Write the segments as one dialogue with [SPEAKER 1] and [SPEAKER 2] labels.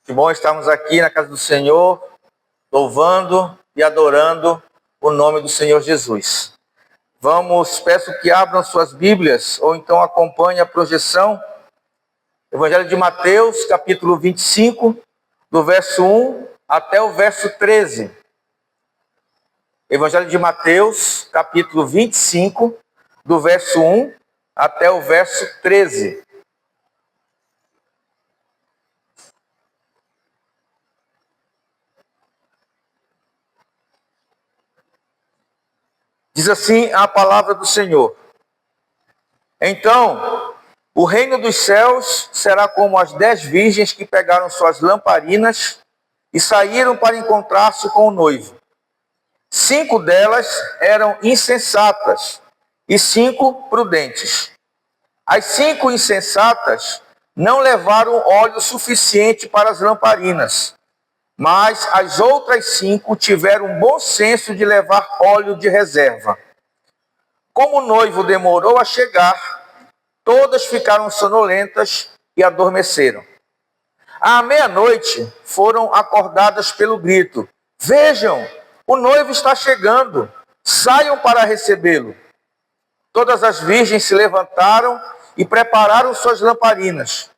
[SPEAKER 1] Que bom estarmos aqui na casa do Senhor, louvando e adorando o nome do Senhor Jesus. Peço que abram suas Bíblias, ou então acompanhem a projeção. Evangelho de Mateus, capítulo 25, do verso 1 até o verso 13. Evangelho de Mateus, capítulo 25, do verso 1 até o verso 13. Diz assim a palavra do Senhor: Então, o reino dos céus será como as 10 virgens que pegaram suas lamparinas e saíram para encontrar-se com o noivo. 5 delas eram insensatas e 5 prudentes. As 5 insensatas não levaram óleo suficiente para as lamparinas, mas as outras 5 tiveram bom senso de levar óleo de reserva. Como o noivo demorou a chegar, todas ficaram sonolentas e adormeceram. À meia-noite foram acordadas pelo grito: Vejam, o noivo está chegando, saiam para recebê-lo. Todas as virgens se levantaram e prepararam suas lamparinas.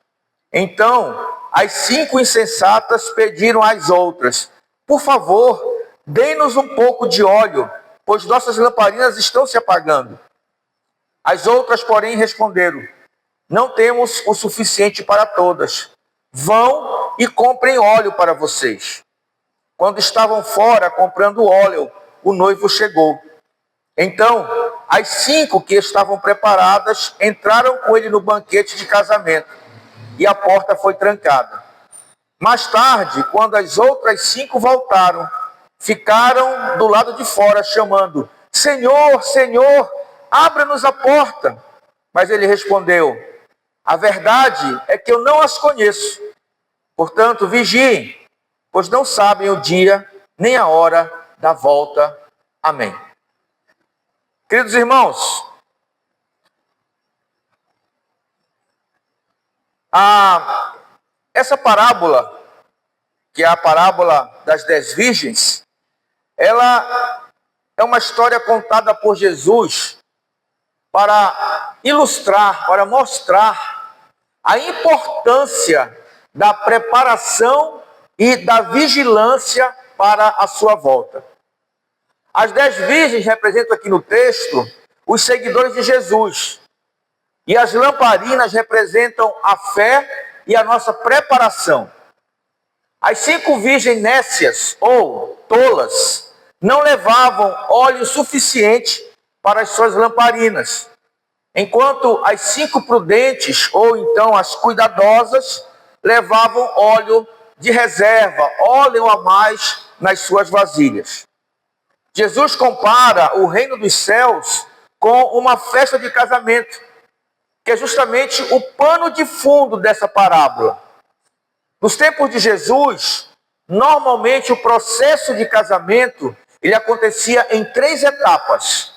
[SPEAKER 1] Então, as 5 insensatas pediram às outras: Por favor, dê-nos um pouco de óleo, pois nossas lamparinas estão se apagando. As outras, porém, responderam: Não temos o suficiente para todas. Vão e comprem óleo para vocês. Quando estavam fora comprando óleo, o noivo chegou. Então, as 5 que estavam preparadas entraram com ele no banquete de casamento, e a porta foi trancada. Mais tarde, quando as outras 5 voltaram, ficaram do lado de fora chamando: Senhor, Senhor, abra-nos a porta. Mas ele respondeu: A verdade é que eu não as conheço. Portanto, vigiem, pois não sabem o dia nem a hora da volta. Amém. Queridos irmãos, essa parábola, que é a parábola das 10 virgens, ela é uma história contada por Jesus para ilustrar, para mostrar a importância da preparação e da vigilância para a sua volta. As 10 virgens representam aqui no texto os seguidores de Jesus. E as lamparinas representam a fé e a nossa preparação. As 5 virgens nécias ou tolas não levavam óleo suficiente para as suas lamparinas, enquanto as 5 prudentes, ou então as cuidadosas, levavam óleo de reserva, óleo a mais nas suas vasilhas. Jesus compara o reino dos céus com uma festa de casamento, que é justamente o pano de fundo dessa parábola. Nos tempos de Jesus, normalmente o processo de casamento ele acontecia em 3 etapas.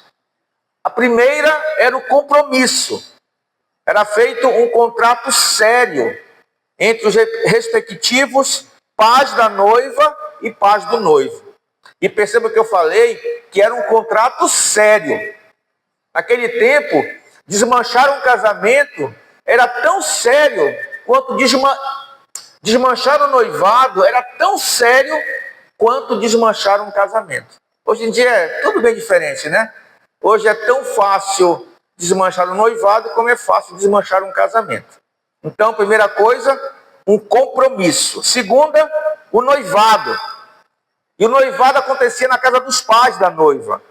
[SPEAKER 1] A primeira era o compromisso. Era feito um contrato sério entre os respectivos pais da noiva e pais do noivo. E perceba que eu falei que era um contrato sério. Naquele tempo, desmanchar um casamento era tão sério quanto desmanchar o noivado era tão sério quanto desmanchar um casamento. Hoje em dia é tudo bem diferente, né? Hoje é tão fácil desmanchar um noivado como é fácil desmanchar um casamento. Então, primeira coisa, um compromisso. Segunda, o noivado. E o noivado acontecia na casa dos pais da noiva,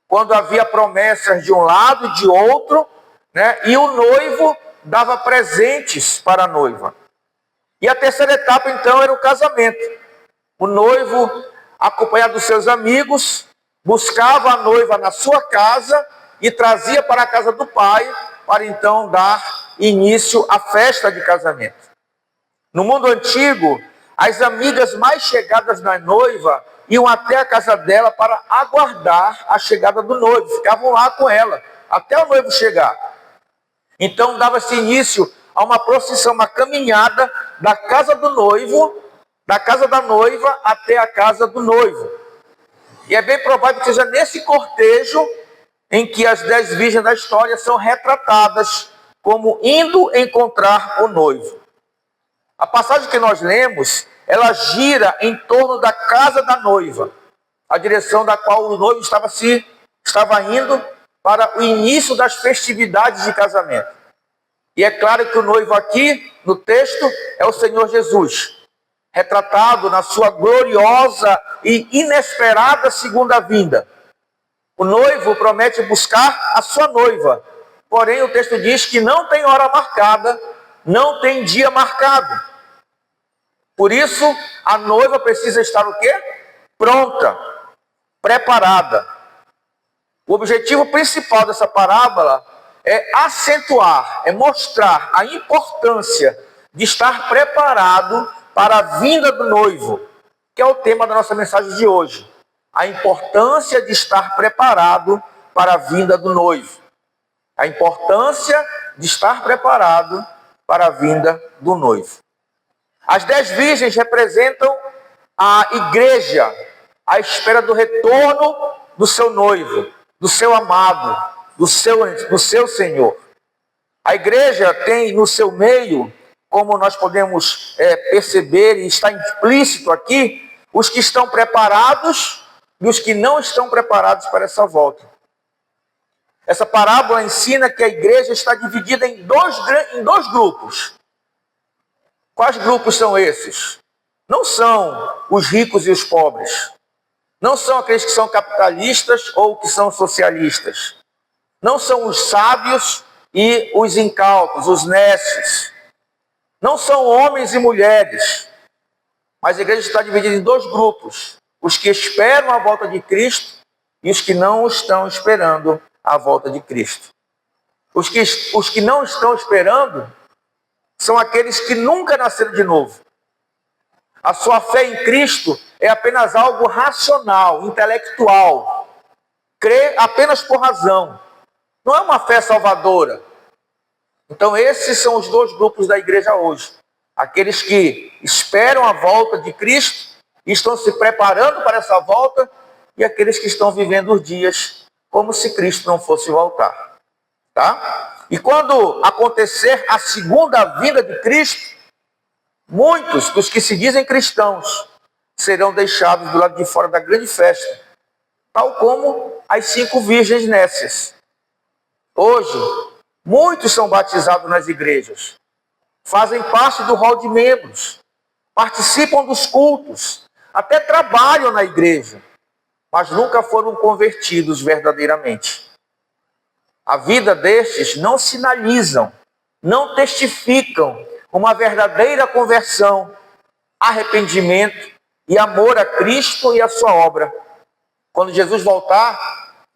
[SPEAKER 1] quando havia promessas de um lado e de outro, né? E o noivo dava presentes para a noiva. E a terceira etapa, então, era o casamento. O noivo, acompanhado dos seus amigos, buscava a noiva na sua casa e trazia para a casa do pai, para então dar início à festa de casamento. No mundo antigo, as amigas mais chegadas da noiva iam até a casa dela para aguardar a chegada do noivo. Ficavam lá com ela, até o noivo chegar. Então dava-se início a uma procissão, uma caminhada da casa do noivo da casa da noiva até a casa do noivo. E é bem provável que seja nesse cortejo em que as 10 virgens da história são retratadas como indo encontrar o noivo. A passagem que nós lemos, ela gira em torno da casa da noiva, a direção da qual o noivo estava indo para o início das festividades de casamento. E é claro que o noivo aqui, no texto, é o Senhor Jesus, retratado na sua gloriosa e inesperada segunda vinda. O noivo promete buscar a sua noiva, porém o texto diz que não tem hora marcada, não tem dia marcado. Por isso, a noiva precisa estar o quê? Pronta, preparada. O objetivo principal dessa parábola é acentuar, é mostrar a importância de estar preparado para a vinda do noivo, que é o tema da nossa mensagem de hoje. A importância de estar preparado para a vinda do noivo. A importância de estar preparado para a vinda do noivo. As 10 virgens representam a igreja à espera do retorno do seu noivo, do seu amado, do seu Senhor. A igreja tem no seu meio, como nós podemos perceber e está implícito aqui, os que estão preparados e os que não estão preparados para essa volta. Essa parábola ensina que a igreja está dividida em dois grupos. Quais grupos são esses? Não são os ricos e os pobres. Não são aqueles que são capitalistas ou que são socialistas. Não são os sábios e os incautos, os nécios. Não são homens e mulheres. Mas a igreja está dividida em dois grupos. Os que esperam a volta de Cristo e os que não estão esperando a volta de Cristo. Os que não estão esperando são aqueles que nunca nasceram de novo. A sua fé em Cristo é apenas algo racional, intelectual. Crê apenas por razão. Não é uma fé salvadora. Então esses são os dois grupos da igreja hoje. Aqueles que esperam a volta de Cristo e estão se preparando para essa volta, e aqueles que estão vivendo os dias como se Cristo não fosse voltar. Tá? E quando acontecer a segunda vinda de Cristo, muitos dos que se dizem cristãos serão deixados do lado de fora da grande festa, tal como as 5 virgens nécias. Hoje, muitos são batizados nas igrejas, fazem parte do hall de membros, participam dos cultos, até trabalham na igreja, mas nunca foram convertidos verdadeiramente. A vida destes não sinalizam, não testificam uma verdadeira conversão, arrependimento e amor a Cristo e a sua obra. Quando Jesus voltar,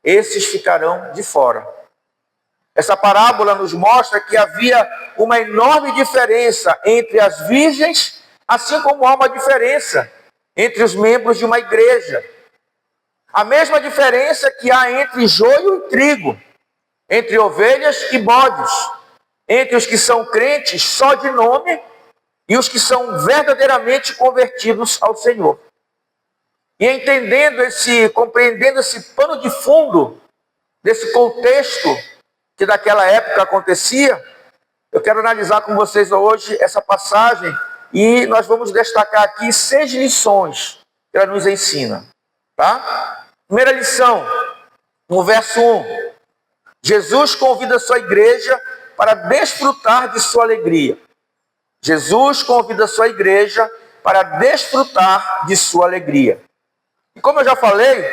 [SPEAKER 1] esses ficarão de fora. Essa parábola nos mostra que havia uma enorme diferença entre as virgens, assim como há uma diferença entre os membros de uma igreja. A mesma diferença que há entre joio e trigo, entre ovelhas e bodes, entre os que são crentes só de nome e os que são verdadeiramente convertidos ao Senhor. E compreendendo esse pano de fundo desse contexto que daquela época acontecia, eu quero analisar com vocês hoje essa passagem e nós vamos destacar aqui 6 lições que ela nos ensina. Tá? Primeira lição, no verso 1. Jesus convida a sua igreja para desfrutar de sua alegria. Jesus convida a sua igreja para desfrutar de sua alegria. E como eu já falei,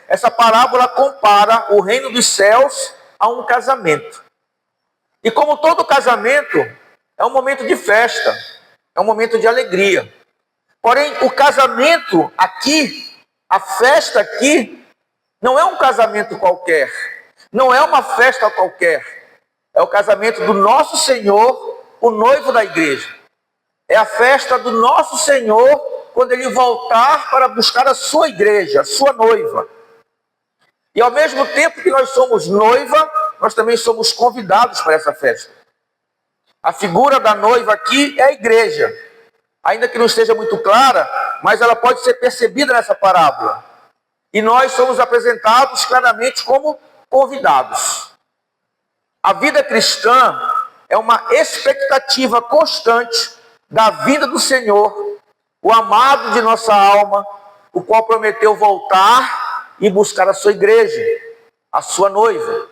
[SPEAKER 1] essa parábola compara o reino dos céus a um casamento. E como todo casamento, é um momento de festa, é um momento de alegria. Porém, o casamento aqui, a festa aqui, não é um casamento qualquer, não é uma festa qualquer. É o casamento do nosso Senhor, o noivo da igreja. É a festa do nosso Senhor quando Ele voltar para buscar a sua igreja, a sua noiva. E ao mesmo tempo que nós somos noiva, nós também somos convidados para essa festa. A figura da noiva aqui é a igreja. ainda que não esteja muito clara, mas ela pode ser percebida nessa parábola. E nós somos apresentados claramente como convidados. A vida cristã é uma expectativa constante da vinda do Senhor, o amado de nossa alma, o qual prometeu voltar e buscar a sua igreja, a sua noiva.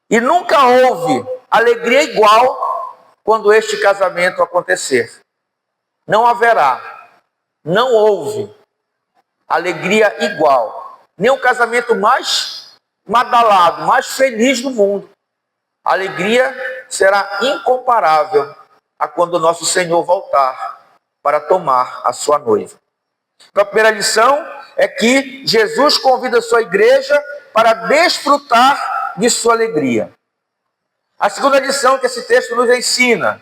[SPEAKER 1] E nunca houve alegria igual quando este casamento acontecer. Não haverá, não houve alegria igual. Nem o casamento mais badalado, mais feliz do mundo. A alegria será incomparável a quando o nosso Senhor voltar para tomar a sua noiva. Então, a primeira lição é que Jesus convida a sua igreja para desfrutar de sua alegria. A segunda lição que esse texto nos ensina: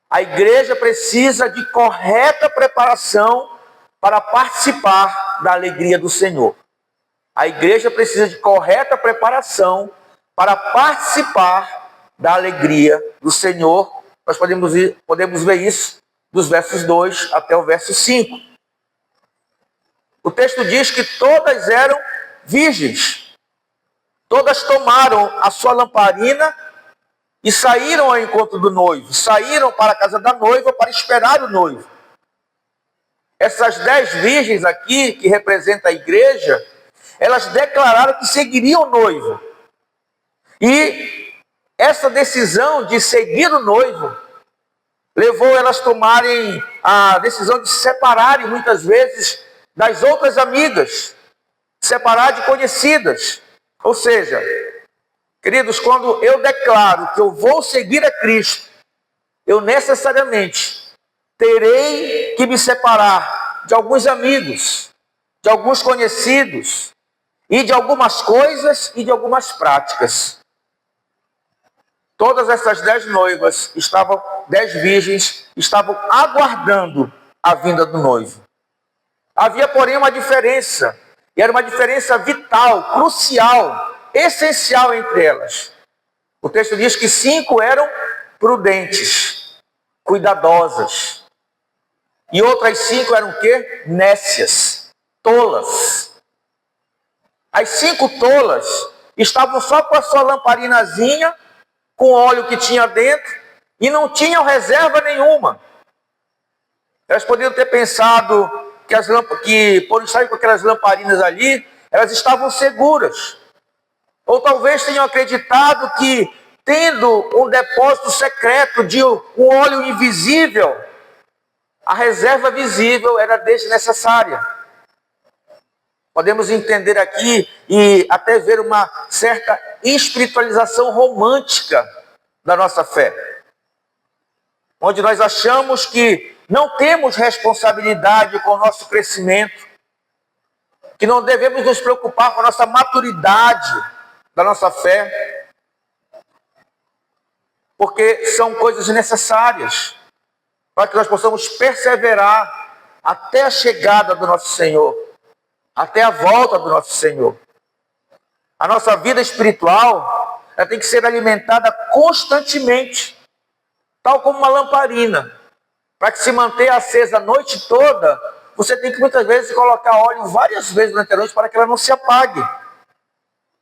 [SPEAKER 1] a igreja precisa de correta preparação para participar da alegria do Senhor. A igreja precisa de correta preparação para participar da alegria do Senhor. Nós podemos ver isso dos versos 2 até o verso 5. O texto diz que todas eram virgens. Todas tomaram a sua lamparina e saíram ao encontro do noivo. Saíram para a casa da noiva para esperar o noivo. Essas 10 virgens aqui, que representam a igreja, elas declararam que seguiriam o noivo. E essa decisão de seguir o noivo levou elas a tomarem a decisão de se separarem muitas vezes das outras amigas, separar de conhecidas. Ou seja, queridos, quando eu declaro que eu vou seguir a Cristo, eu necessariamente terei que me separar de alguns amigos, de alguns conhecidos, e de algumas coisas e de algumas práticas. Todas essas 10 noivas, 10 virgens, estavam aguardando a vinda do noivo. Havia, porém, uma diferença, e era uma diferença vital, crucial, essencial entre elas. O texto diz que 5 eram prudentes, cuidadosas. E outras 5 eram o quê? Nécias, tolas. As 5 tolas estavam só com a sua lamparinazinha, com o óleo que tinha dentro, e não tinham reserva nenhuma. Elas poderiam ter pensado que por estarem com aquelas lamparinas ali, elas estavam seguras. Ou talvez tenham acreditado que, tendo um depósito secreto de um óleo invisível, a reserva visível era desnecessária. Podemos entender aqui e até ver uma certa espiritualização romântica da nossa fé, onde nós achamos que não temos responsabilidade com o nosso crescimento, que não devemos nos preocupar com a nossa maturidade da nossa fé, porque são coisas necessárias para que nós possamos perseverar até a chegada do nosso Senhor, até a volta do nosso Senhor. A nossa vida espiritual, ela tem que ser alimentada constantemente, tal como uma lamparina. Para que se manter acesa a noite toda, você tem que muitas vezes colocar óleo várias vezes durante a noite para que ela não se apague.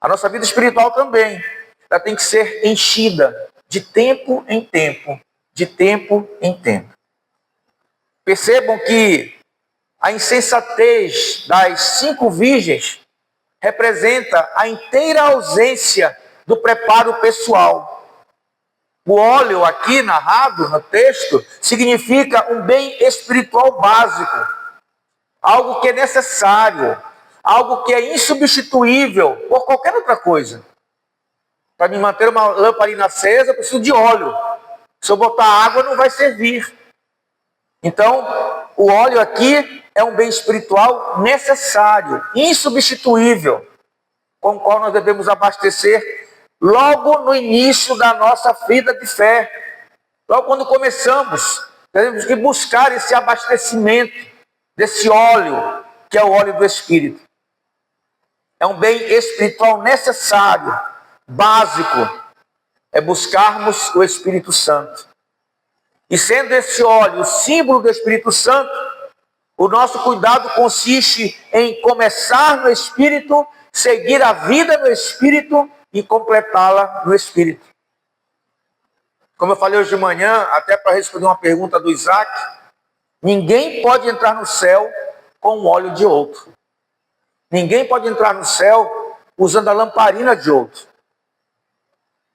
[SPEAKER 1] A nossa vida espiritual também, ela tem que ser enchida de tempo em tempo, de tempo em tempo. Percebam que a insensatez das 5 virgens representa a inteira ausência do preparo pessoal. O óleo aqui narrado no texto significa um bem espiritual básico, algo que é necessário, algo que é insubstituível por qualquer outra coisa. Para me manter uma lamparina acesa, eu preciso de óleo. Se eu botar água, não vai servir. Então, o óleo aqui é um bem espiritual necessário, insubstituível, com o qual nós devemos abastecer logo no início da nossa vida de fé. Logo quando começamos, temos que buscar esse abastecimento desse óleo, que é o óleo do Espírito. É um bem espiritual necessário, básico, é buscarmos o Espírito Santo. E sendo esse óleo o símbolo do Espírito Santo, o nosso cuidado consiste em começar no Espírito, seguir a vida no Espírito e completá-la no Espírito. Como eu falei hoje de manhã, até para responder uma pergunta do Isaac, ninguém pode entrar no céu com o óleo de outro. Ninguém pode entrar no céu usando a lamparina de outro.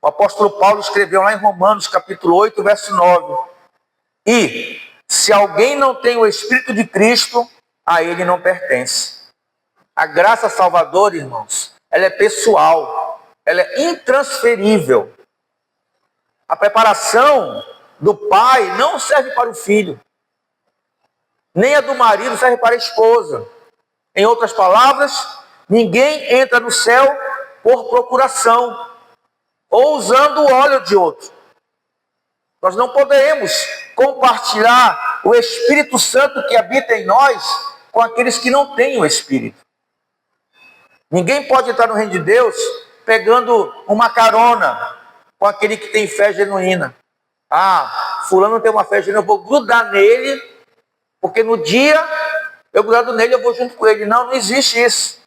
[SPEAKER 1] O apóstolo Paulo escreveu lá em Romanos, capítulo 8, verso 9. E, se alguém não tem o Espírito de Cristo, a ele não pertence. A graça salvadora, irmãos, ela é pessoal, ela é intransferível. A preparação do pai não serve para o filho, nem a do marido serve para a esposa. Em outras palavras, ninguém entra no céu por procuração, ou usando o óleo de outro. Nós não poderemos compartilhar o Espírito Santo que habita em nós com aqueles que não têm o Espírito. Ninguém pode entrar no reino de Deus pegando uma carona com aquele que tem fé genuína. Ah, fulano tem uma fé genuína, eu vou grudar nele, porque no dia eu grudado nele, eu vou junto com ele. Não, não existe isso.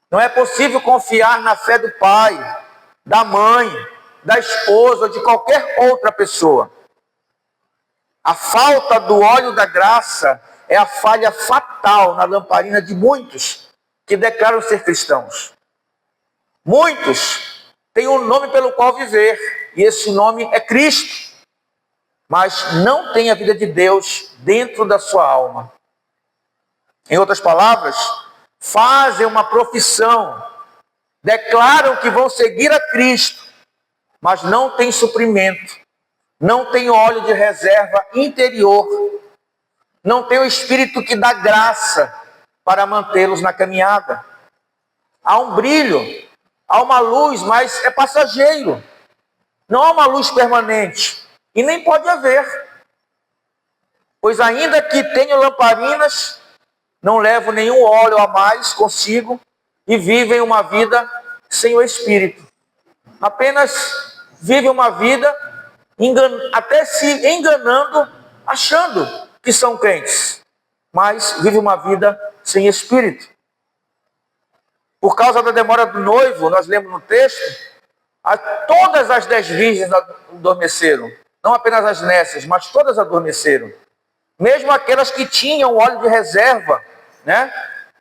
[SPEAKER 1] Não é possível confiar na fé do pai, da mãe, da esposa, ou de qualquer outra pessoa. A falta do óleo da graça é a falha fatal na lamparina de muitos que declaram ser cristãos. Muitos têm um nome pelo qual viver, e esse nome é Cristo, mas não tem a vida de Deus dentro da sua alma. Em outras palavras, fazem uma profissão, declaram que vão seguir a Cristo, mas não tem suprimento, não tem óleo de reserva interior, não tem o Espírito que dá graça para mantê-los na caminhada. Há um brilho, há uma luz, mas é passageiro. Não há uma luz permanente, e nem pode haver. Pois ainda que tenham lamparinas, não levam nenhum óleo a mais consigo e vivem uma vida sem o Espírito. Apenas vivem uma vida até se enganando, achando que são crentes, mas vivem uma vida sem Espírito. Por causa da demora do noivo, nós lemos no texto, todas as 10 virgens adormeceram. Não apenas as nécias, mas todas adormeceram. Mesmo aquelas que tinham óleo de reserva, né?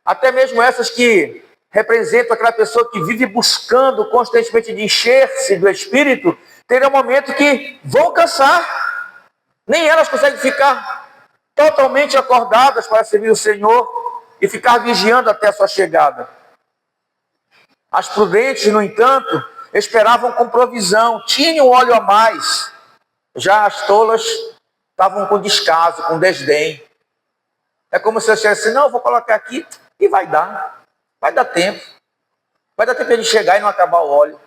[SPEAKER 1] Até mesmo essas que representam aquela pessoa que vive buscando constantemente de encher-se do Espírito, terá um momento que vão cansar. Nem elas conseguem ficar totalmente acordadas para servir o Senhor e ficar vigiando até a sua chegada. As prudentes, no entanto, esperavam com provisão, tinham óleo a mais. Já as tolas estavam com descaso, com desdém. É como se eu dissesse, não, eu vou colocar aqui e vai dar tempo. Vai dar tempo de ele chegar e não acabar o óleo.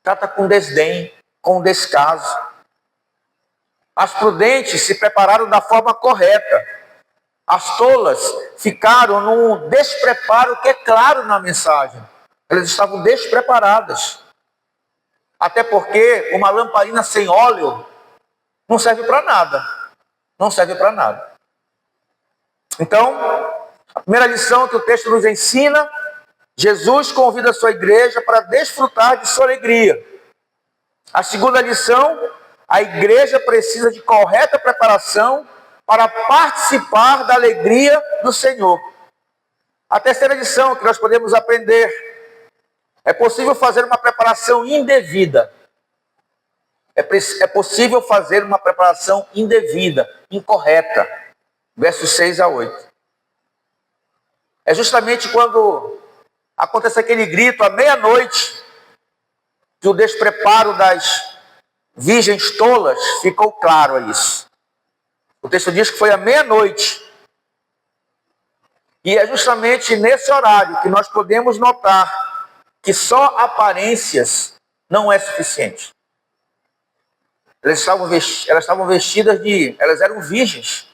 [SPEAKER 1] Trata com desdém, com descaso. As prudentes se prepararam da forma correta. As tolas ficaram num despreparo que é claro na mensagem. Elas estavam despreparadas. Até porque uma lamparina sem óleo não serve para nada. Não serve para nada. Então, a primeira lição que o texto nos ensina, Jesus convida a sua igreja para desfrutar de sua alegria. A segunda lição, a igreja precisa de correta preparação para participar da alegria do Senhor. A terceira lição que nós podemos aprender, é possível fazer uma preparação indevida. É possível fazer uma preparação indevida, incorreta. Versos 6 a 8. É justamente quando acontece aquele grito à meia-noite, que o despreparo das virgens tolas ficou claro a isso. O texto diz que foi à meia-noite. E é justamente nesse horário que nós podemos notar que só aparências não é suficiente. Elas estavam vestidas elas eram virgens,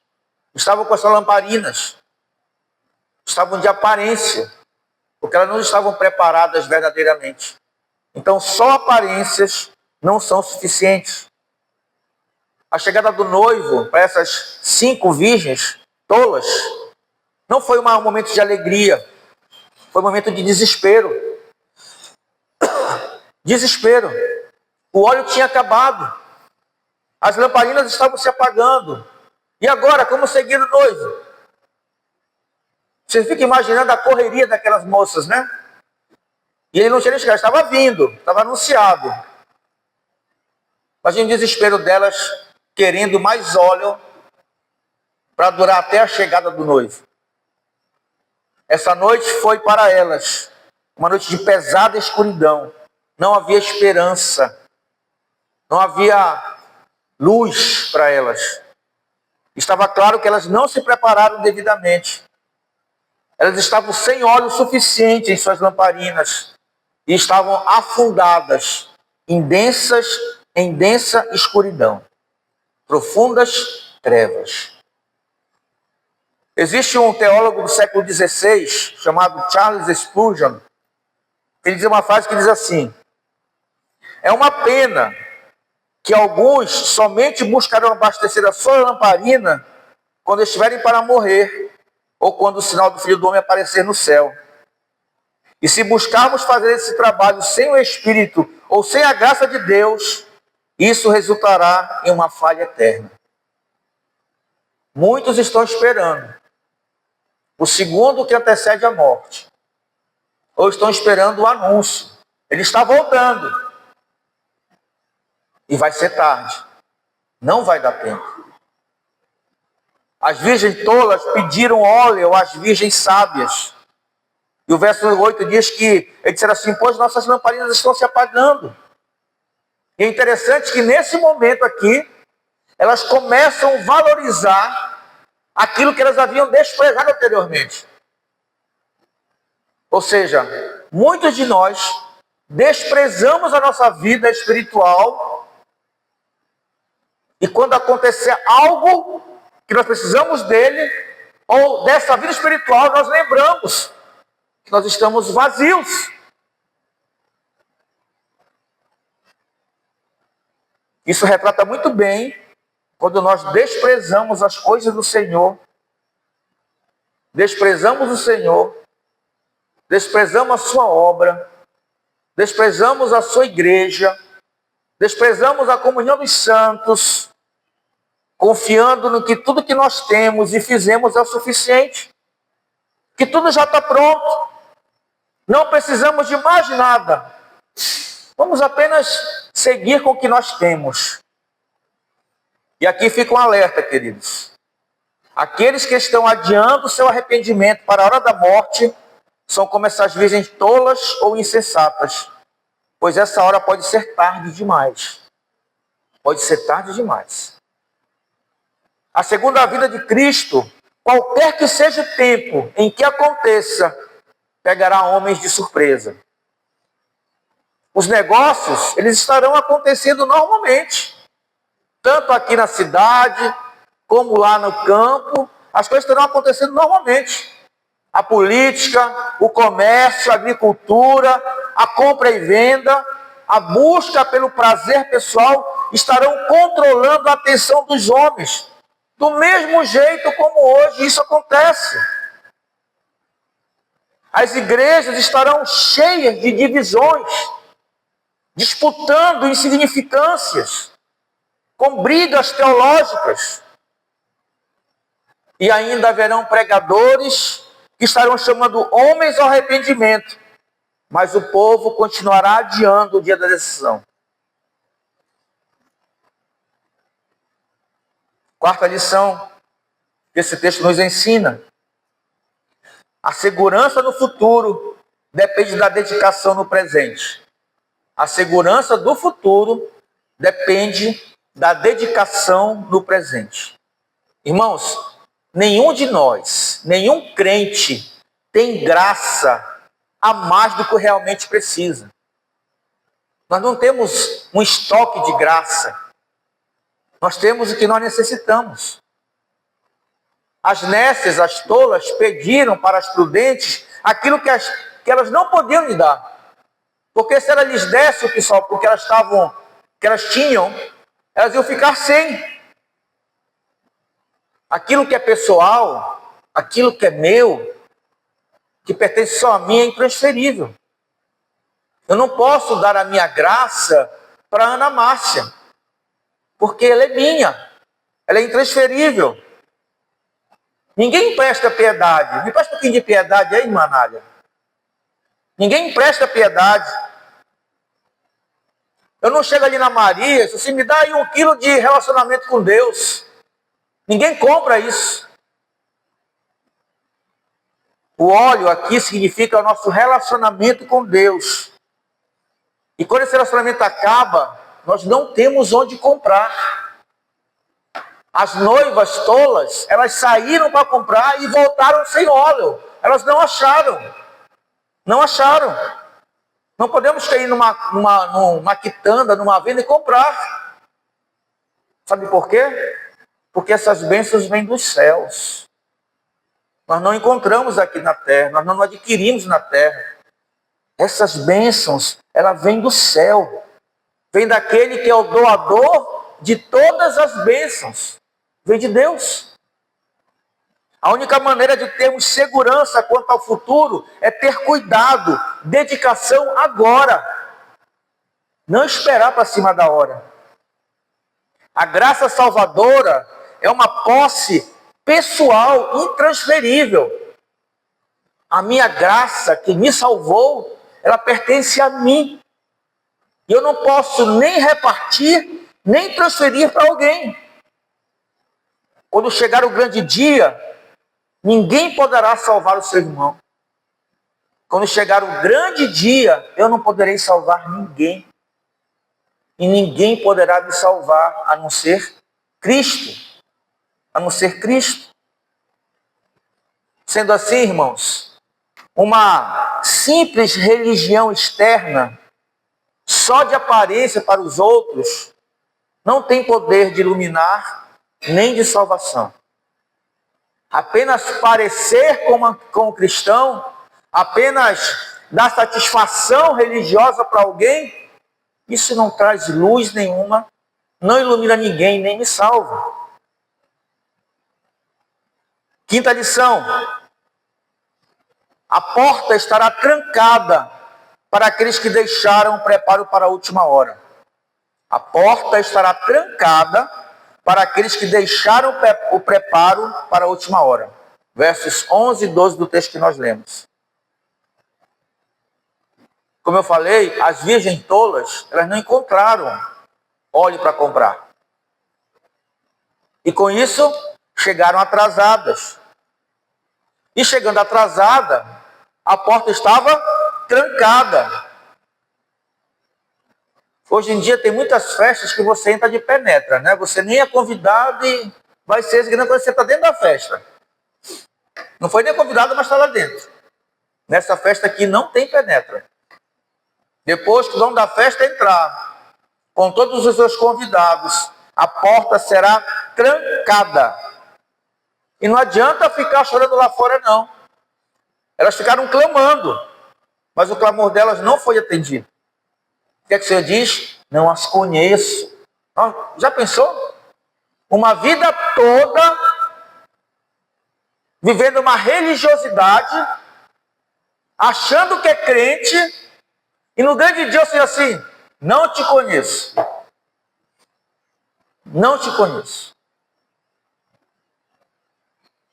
[SPEAKER 1] estavam com as suas lamparinas, estavam de aparência, porque elas não estavam preparadas verdadeiramente. Então só aparências não são suficientes. A chegada do noivo para essas 5 virgens tolas não foi um momento de alegria, foi um momento de desespero. Desespero. O óleo tinha acabado, as lamparinas estavam se apagando. E agora, como seguir o noivo? Você fica imaginando a correria daquelas moças, né? E ele não tinha nem chegado, estava vindo, estava anunciado. Imagina o desespero delas, querendo mais óleo para durar até a chegada do noivo. Essa noite foi para elas uma noite de pesada escuridão. Não havia esperança, não havia luz para elas. Estava claro que elas não se prepararam devidamente. Elas estavam sem óleo suficiente em suas lamparinas e estavam afundadas em densa escuridão, profundas trevas. Existe um teólogo do século XVI, chamado Charles Spurgeon. Ele diz uma frase que diz assim: é uma pena que alguns somente buscarão abastecer a sua lamparina quando estiverem para morrer, ou quando o sinal do Filho do Homem aparecer no céu. E se buscarmos fazer esse trabalho sem o Espírito ou sem a graça de Deus, isso resultará em uma falha eterna. Muitos estão esperando o segundo que antecede a morte, ou estão esperando o anúncio. Ele está voltando. E vai ser tarde. Não vai dar tempo. As virgens tolas pediram óleo às virgens sábias. E o verso 8 diz que eles disseram assim: pois nossas lamparinas estão se apagando. E é interessante que nesse momento aqui, elas começam a valorizar aquilo que elas haviam desprezado anteriormente. Ou seja, muitos de nós desprezamos a nossa vida espiritual, e quando acontecer algo que nós precisamos dele, ou dessa vida espiritual, nós lembramos que nós estamos vazios. Isso retrata muito bem quando nós desprezamos as coisas do Senhor, desprezamos o Senhor, desprezamos a sua obra, desprezamos a sua igreja, desprezamos a comunhão dos santos, confiando no que tudo que nós temos e fizemos é o suficiente, que tudo já está pronto, não precisamos de mais nada, vamos apenas seguir com o que nós temos. E aqui fica um alerta, queridos: aqueles que estão adiando o seu arrependimento para a hora da morte são como essas virgens tolas ou insensatas, pois essa hora pode ser tarde demais. Pode ser tarde demais. A segunda vinda de Cristo, qualquer que seja o tempo em que aconteça, pegará homens de surpresa. Os negócios, eles estarão acontecendo normalmente. Tanto aqui na cidade, como lá no campo, as coisas estarão acontecendo normalmente. A política, o comércio, a agricultura, a compra e venda, a busca pelo prazer pessoal estarão controlando a atenção dos homens. Do mesmo jeito como hoje isso acontece. As igrejas estarão cheias de divisões, disputando insignificâncias, com brigas teológicas. E ainda haverão pregadores que estarão chamando homens ao arrependimento, mas o povo continuará adiando o dia da decisão. Quarta lição que esse texto nos ensina: a segurança no futuro depende da dedicação no presente. A segurança do futuro depende da dedicação no presente. Irmãos, nenhum de nós, nenhum crente tem graça a mais do que realmente precisa. Nós não temos um estoque de graça. Nós temos o que nós necessitamos. As nécias, as tolas, pediram para as prudentes aquilo que elas não podiam lhe dar. Porque se ela lhes desse o que elas tinham, elas iam ficar sem. Aquilo que é pessoal, aquilo que é meu, que pertence só a mim, é intransferível. Eu não posso dar a minha graça para Ana Márcia, porque ela é minha, ela é intransferível. Ninguém empresta piedade. Me presta um pouquinho de piedade aí, irmã Nádia. Ninguém empresta piedade. Eu não chego ali na Maria, se você me dá aí 1 quilo de relacionamento com Deus. Ninguém compra isso. O óleo aqui significa o nosso relacionamento com Deus. E quando esse relacionamento acaba, nós não temos onde comprar. As noivas tolas, elas saíram para comprar e voltaram sem óleo. Elas não acharam. Não acharam. Não podemos cair numa quitanda, numa venda e comprar. Sabe por quê? Porque essas bênçãos vêm dos céus. Nós não encontramos aqui na terra, nós não adquirimos na terra. Essas bênçãos, elas vêm do céu. Vem daquele que é o doador de todas as bênçãos. Vem de Deus. A única maneira de termos segurança quanto ao futuro é ter cuidado, dedicação agora. Não esperar para cima da hora. A graça salvadora é uma posse pessoal, intransferível. A minha graça que me salvou, ela pertence a mim. E eu não posso nem repartir, nem transferir para alguém. Quando chegar o grande dia, ninguém poderá salvar o seu irmão. Quando chegar o grande dia, eu não poderei salvar ninguém. E ninguém poderá me salvar a não ser Cristo. A não ser Cristo. Sendo assim, irmãos, uma simples religião externa, só de aparência para os outros, não tem poder de iluminar nem de salvação. Apenas parecer como cristão, apenas dar satisfação religiosa para alguém, isso não traz luz nenhuma, não ilumina ninguém, nem me salva. Quinta lição. A porta estará trancada para aqueles que deixaram o preparo para a última hora. A porta estará trancada para aqueles que deixaram o preparo para a última hora. Versos 11 e 12 do texto que nós lemos. Como eu falei, as virgens tolas, elas não encontraram óleo para comprar. E com isso, chegaram atrasadas. E chegando atrasada, a porta estava trancada. Hoje em dia tem muitas festas que você entra de penetra, né? Você nem é convidado e vai ser exigida quando você está dentro da festa. Não foi nem convidado, mas está lá dentro. Nessa festa aqui não tem penetra. Depois que o dono da festa entrar, com todos os seus convidados, a porta será trancada. E não adianta ficar chorando lá fora, não. Elas ficaram clamando, mas o clamor delas não foi atendido. O que é que o Senhor diz? Não as conheço. Já pensou? Uma vida toda vivendo uma religiosidade, achando que é crente, e no grande dia o Senhor assim, não te conheço. Não te conheço.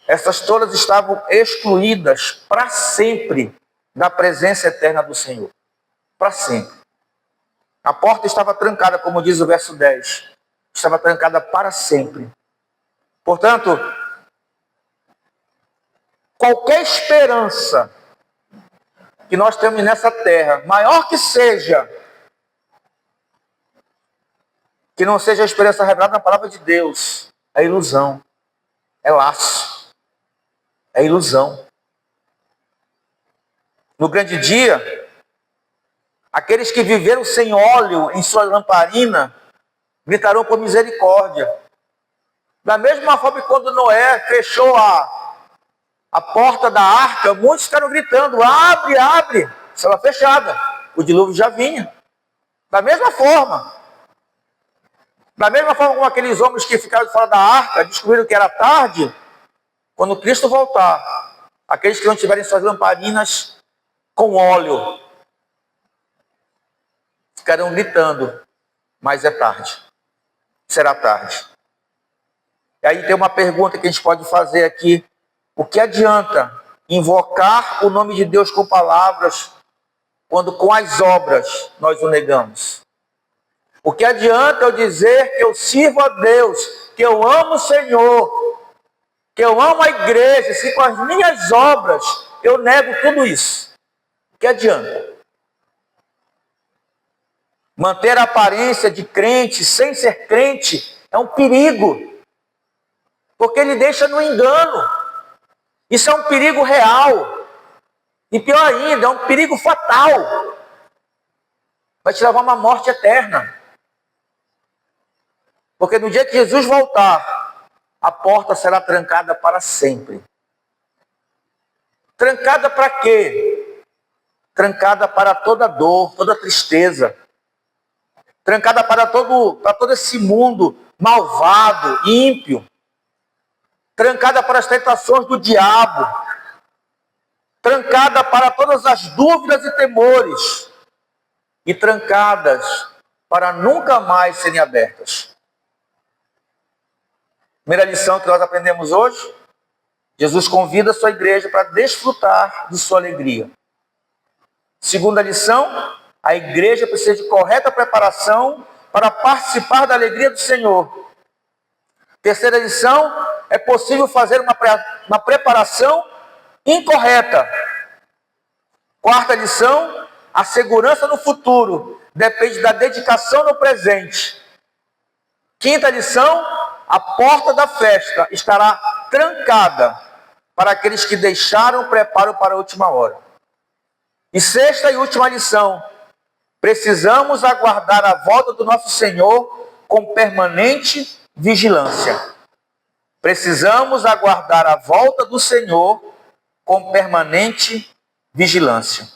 [SPEAKER 1] Essas todas estavam excluídas para sempre da presença eterna do Senhor. Para sempre. A porta estava trancada, como diz o verso 10. Estava trancada para sempre. Portanto, qualquer esperança que nós temos nessa terra, maior que seja, que não seja a esperança revelada na palavra de Deus, é ilusão, é laço, é ilusão. No grande dia, aqueles que viveram sem óleo em sua lamparina, gritarão por misericórdia. Da mesma forma que quando Noé fechou a porta da arca, muitos ficaram gritando, abre, abre. Estava fechada, o dilúvio já vinha. Da mesma forma, Da mesma forma como aqueles homens que ficaram fora da arca, descobriram que era tarde, quando Cristo voltar, aqueles que não tiverem suas lamparinas com óleo, ficarão gritando, mas é tarde, será tarde. E aí tem uma pergunta que a gente pode fazer aqui: o que adianta invocar o nome de Deus com palavras, quando com as obras nós o negamos? O que adianta eu dizer que eu sirvo a Deus, que eu amo o Senhor, que eu amo a igreja, se com as minhas obras eu nego tudo isso? O que adianta? Manter a aparência de crente sem ser crente é um perigo, porque ele deixa no engano. Isso é um perigo real. E pior ainda, é um perigo fatal. Vai te levar a uma morte eterna. Porque no dia que Jesus voltar, a porta será trancada para sempre. Trancada para quê? Trancada para toda dor, toda tristeza. Trancada para todo esse mundo malvado, ímpio. Trancada para as tentações do diabo. Trancada para todas as dúvidas e temores. E trancadas para nunca mais serem abertas. Primeira lição que nós aprendemos hoje: Jesus convida a sua igreja para desfrutar de sua alegria. Segunda lição: a igreja precisa de correta preparação para participar da alegria do Senhor. Terceira lição: é possível fazer uma preparação incorreta. Quarta lição: a segurança no futuro depende da dedicação no presente. Quinta lição: a porta da festa estará trancada para aqueles que deixaram o preparo para a última hora. E sexta e última lição: precisamos aguardar a volta do nosso Senhor com permanente vigilância. Precisamos aguardar a volta do Senhor com permanente vigilância.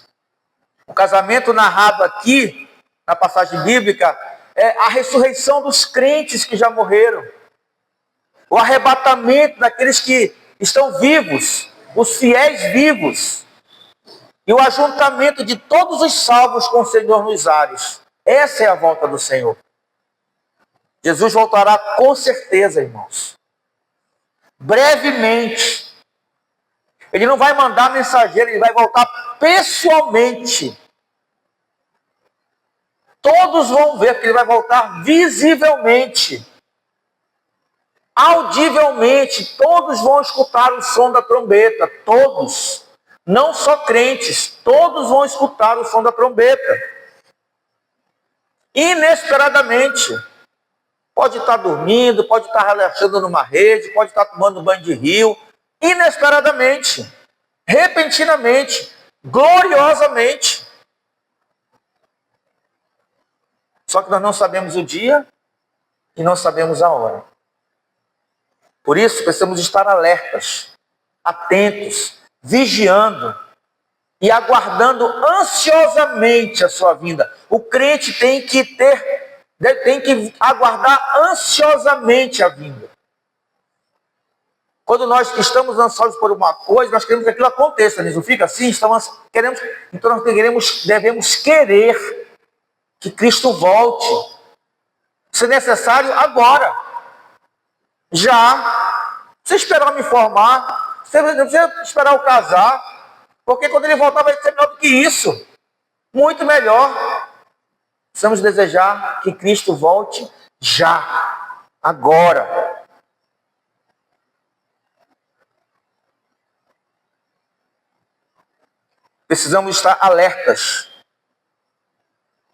[SPEAKER 1] O casamento narrado aqui, na passagem bíblica, é a ressurreição dos crentes que já morreram. O arrebatamento daqueles que estão vivos, os fiéis vivos. E o ajuntamento de todos os salvos com o Senhor nos ares. Essa é a volta do Senhor. Jesus voltará com certeza, irmãos. Brevemente. Ele não vai mandar mensageiro, ele vai voltar pessoalmente. Todos vão ver, porque ele vai voltar visivelmente. Audivelmente, todos vão escutar o som da trombeta, todos. Não só crentes, todos vão escutar o som da trombeta. Inesperadamente. Pode estar dormindo, pode estar relaxando numa rede, pode estar tomando banho de rio. Inesperadamente, repentinamente, gloriosamente. Só que nós não sabemos o dia e não sabemos a hora. Por isso, precisamos estar alertas, atentos, vigiando e aguardando ansiosamente a sua vinda. O crente tem que aguardar ansiosamente a vinda. Quando nós estamos ansiosos por uma coisa, nós queremos que aquilo aconteça, não fica assim? Então nós devemos querer que Cristo volte. Se necessário, agora. Já. Você esperar me formar, você não precisa esperar eu casar, porque quando ele voltar vai ser melhor do que isso. Muito melhor. Precisamos desejar que Cristo volte já, agora. Precisamos estar alertas,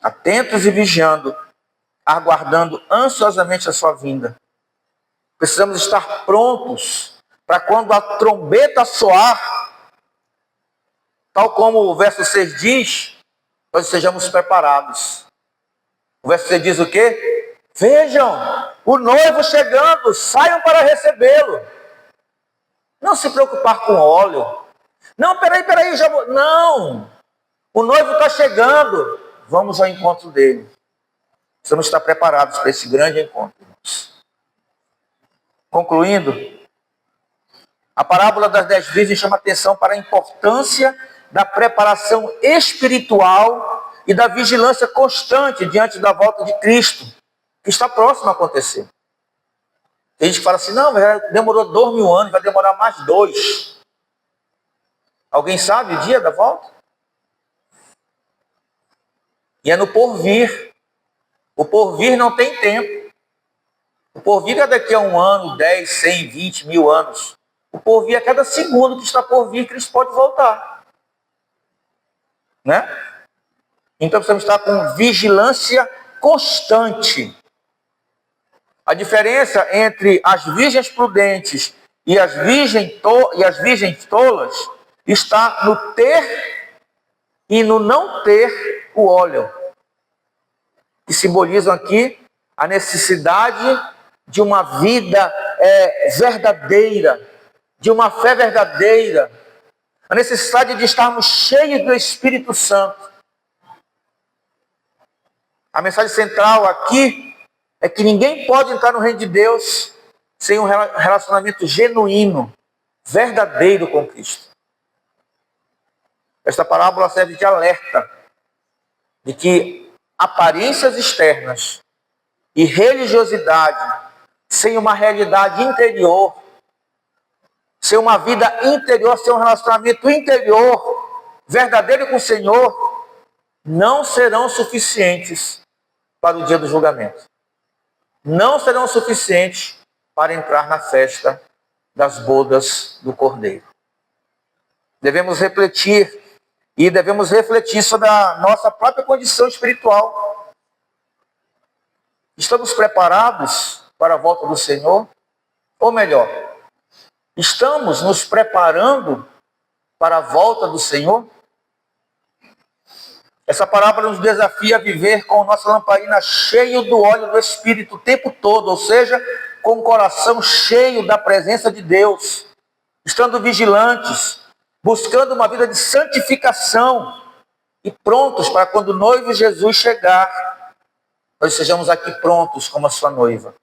[SPEAKER 1] atentos e vigiando, aguardando ansiosamente a sua vinda. Precisamos estar prontos para quando a trombeta soar, tal como o verso 6 diz, nós estejamos preparados. O verso 6 diz o quê? Vejam, o noivo chegando, saiam para recebê-lo. Não se preocupar com óleo. Não, peraí, já vou. Não, o noivo está chegando, vamos ao encontro dele. Precisamos estar preparados para esse grande encontro, irmãos. Concluindo, a parábola das 10 virgens chama atenção para a importância da preparação espiritual e da vigilância constante diante da volta de Cristo, que está próximo a acontecer. Tem gente que fala assim, não, demorou 2000 anos, vai demorar mais 2. Alguém sabe o dia da volta? E é no porvir. O porvir não tem tempo. O porvir é daqui a 1 ano, 10, 100, 20 mil anos. O porvir a cada segundo que está por vir, Cristo pode voltar. Né? Então precisamos estar com vigilância constante. A diferença entre as virgens prudentes e as virgens tolas está no ter e no não ter o óleo. Que simbolizam aqui a necessidade de uma vida verdadeira, de uma fé verdadeira, a necessidade de estarmos cheios do Espírito Santo. A mensagem central aqui é que ninguém pode entrar no reino de Deus sem um relacionamento genuíno, verdadeiro com Cristo. Esta parábola serve de alerta de que aparências externas e religiosidade sem uma realidade interior, sem uma vida interior, sem um relacionamento interior, verdadeiro com o Senhor, não serão suficientes para o dia do julgamento. Não serão suficientes para entrar na festa das bodas do Cordeiro. Devemos refletir sobre a nossa própria condição espiritual. Estamos preparados para a volta do Senhor? Ou melhor, estamos nos preparando para a volta do Senhor? Essa parábola nos desafia a viver com a nossa lamparina cheio do óleo do Espírito o tempo todo, ou seja, com o coração cheio da presença de Deus, estando vigilantes, buscando uma vida de santificação e prontos para quando o noivo Jesus chegar, nós sejamos aqui prontos como a sua noiva.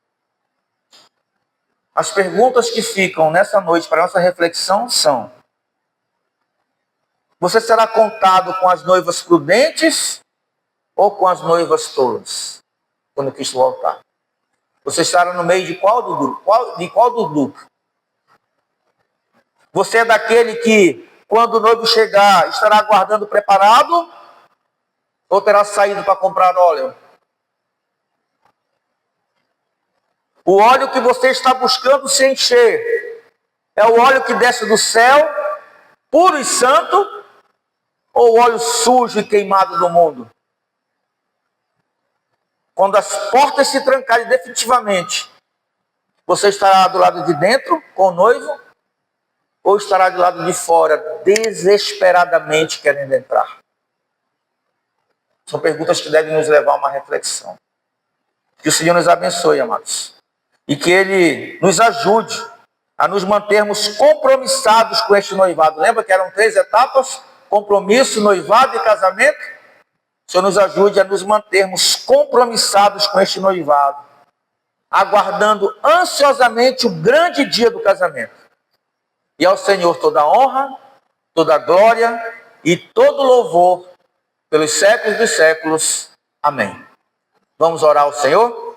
[SPEAKER 1] As perguntas que ficam nessa noite para a nossa reflexão são: você será contado com as noivas prudentes ou com as noivas tolas, quando Cristo voltar? Você estará no meio de qual do grupo? De qual do grupo? Você é daquele que, quando o noivo chegar, estará aguardando preparado? Ou terá saído para comprar óleo? O óleo que você está buscando se encher é o óleo que desce do céu, puro e santo, ou o óleo sujo e queimado do mundo? Quando as portas se trancarem definitivamente, você estará do lado de dentro com o noivo, ou estará do lado de fora, desesperadamente querendo entrar? São perguntas que devem nos levar a uma reflexão. Que o Senhor nos abençoe, amados. E que Ele nos ajude a nos mantermos compromissados com este noivado. Lembra que eram 3 etapas? Compromisso, noivado e casamento? O Senhor nos ajude a nos mantermos compromissados com este noivado, aguardando ansiosamente o grande dia do casamento. E ao Senhor toda a honra, toda a glória e todo louvor pelos séculos dos séculos. Amém. Vamos orar ao Senhor?